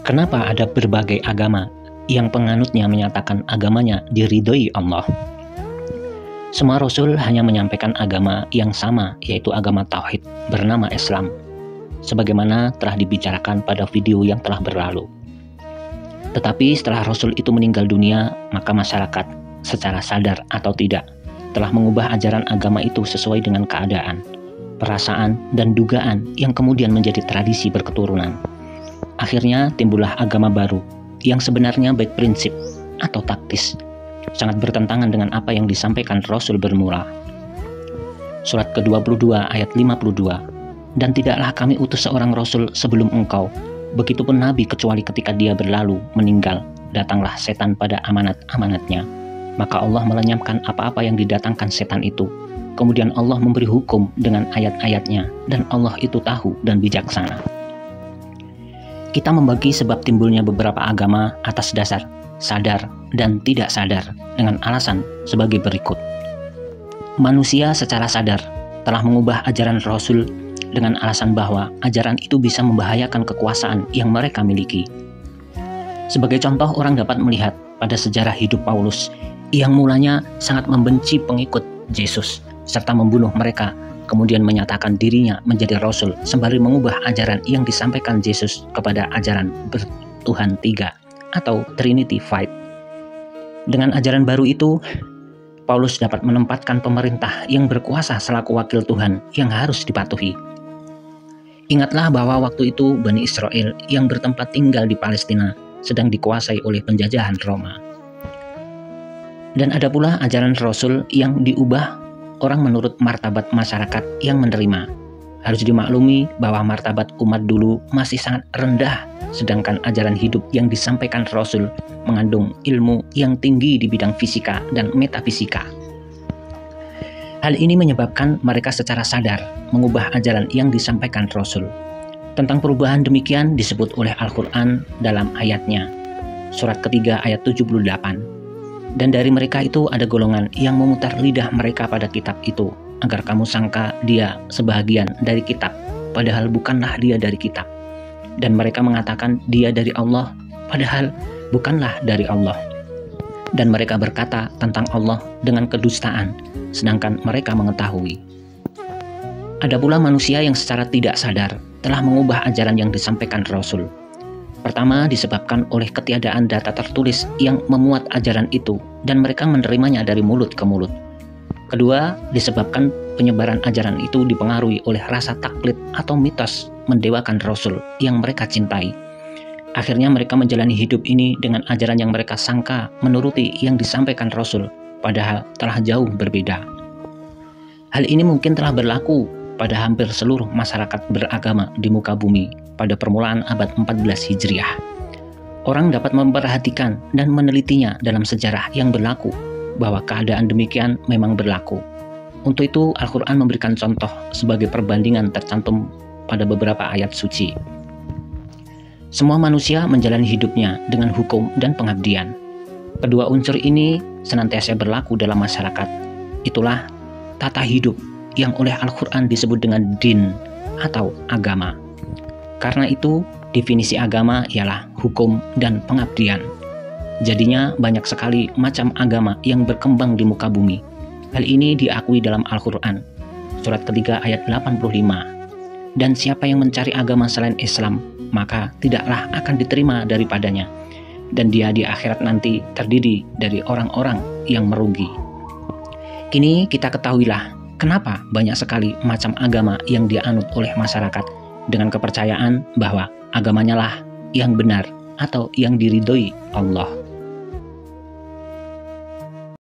Kenapa ada berbagai agama yang penganutnya menyatakan agamanya diridhoi Allah? Semua rasul hanya menyampaikan agama yang sama, yaitu agama tauhid bernama Islam, sebagaimana telah dibicarakan pada video yang telah berlalu. Tetapi setelah rasul itu meninggal dunia, maka masyarakat secara sadar atau tidak telah mengubah ajaran agama itu sesuai dengan keadaan, perasaan, dan dugaan yang kemudian menjadi tradisi berketurunan. Akhirnya timbullah agama baru yang sebenarnya baik prinsip atau taktis sangat bertentangan dengan apa yang disampaikan Rasul bermula. Surat ke-22 ayat 52, dan tidaklah kami utus seorang Rasul sebelum engkau, begitupun Nabi kecuali ketika dia berlalu meninggal, datanglah setan pada amanat-amanatnya. Maka Allah melenyapkan apa-apa yang didatangkan setan itu. Kemudian Allah memberi hukum dengan ayat-ayatnya, dan Allah itu tahu dan bijaksana. Kita membagi sebab timbulnya beberapa agama atas dasar sadar dan tidak sadar dengan alasan sebagai berikut. Manusia secara sadar telah mengubah ajaran Rasul dengan alasan bahwa ajaran itu bisa membahayakan kekuasaan yang mereka miliki. Sebagai contoh, orang dapat melihat pada sejarah hidup Paulus yang mulanya sangat membenci pengikut Yesus serta membunuh mereka, kemudian menyatakan dirinya menjadi Rasul sembari mengubah ajaran yang disampaikan Yesus kepada ajaran Tuhan Tiga atau Trinity Five. Dengan ajaran baru itu, Paulus dapat menempatkan pemerintah yang berkuasa selaku wakil Tuhan yang harus dipatuhi. Ingatlah bahwa waktu itu Bani Israel yang bertempat tinggal di Palestina sedang dikuasai oleh penjajahan Roma. Dan ada pula ajaran Rasul yang diubah orang menurut martabat masyarakat yang menerima. Harus dimaklumi bahwa martabat umat dulu masih sangat rendah, sedangkan ajaran hidup yang disampaikan Rasul mengandung ilmu yang tinggi di bidang fisika dan metafisika. Hal ini menyebabkan mereka secara sadar mengubah ajaran yang disampaikan Rasul. Tentang perubahan demikian disebut oleh Al-Quran dalam ayatnya, surat ketiga ayat 78. Dan dari mereka itu ada golongan yang memutar lidah mereka pada kitab itu, agar kamu sangka dia sebahagian dari kitab, padahal bukanlah dia dari kitab. Dan mereka mengatakan dia dari Allah, padahal bukanlah dari Allah. Dan mereka berkata tentang Allah dengan kedustaan, sedangkan mereka mengetahui. Ada pula manusia yang secara tidak sadar telah mengubah ajaran yang disampaikan Rasul. Pertama, disebabkan oleh ketiadaan data tertulis yang memuat ajaran itu dan mereka menerimanya dari mulut ke mulut. Kedua, disebabkan penyebaran ajaran itu dipengaruhi oleh rasa taklid atau mitos mendewakan Rasul yang mereka cintai. Akhirnya mereka menjalani hidup ini dengan ajaran yang mereka sangka menuruti yang disampaikan Rasul, padahal telah jauh berbeda. Hal ini mungkin telah berlaku pada hampir seluruh masyarakat beragama di muka bumi pada permulaan abad 14 Hijriah. Orang dapat memperhatikan dan menelitinya dalam sejarah yang berlaku bahwa keadaan demikian memang berlaku. Untuk itu Al-Quran memberikan contoh sebagai perbandingan tercantum pada beberapa ayat suci. Semua manusia menjalani hidupnya dengan hukum dan pengabdian. Kedua unsur ini senantiasa berlaku dalam masyarakat. Itulah tata hidup yang oleh Al-Quran disebut dengan din atau agama. Karena itu, definisi agama ialah hukum dan pengabdian. Jadinya banyak sekali macam agama yang berkembang di muka bumi. Hal ini diakui dalam Al-Quran, surat ketiga ayat 85. Dan siapa yang mencari agama selain Islam, maka tidaklah akan diterima daripadanya. Dan dia di akhirat nanti terdiri dari orang-orang yang merugi. Kini kita ketahuilah kenapa banyak sekali macam agama yang dianut oleh masyarakat dengan kepercayaan bahwa agamanya lah yang benar atau yang diridhoi Allah.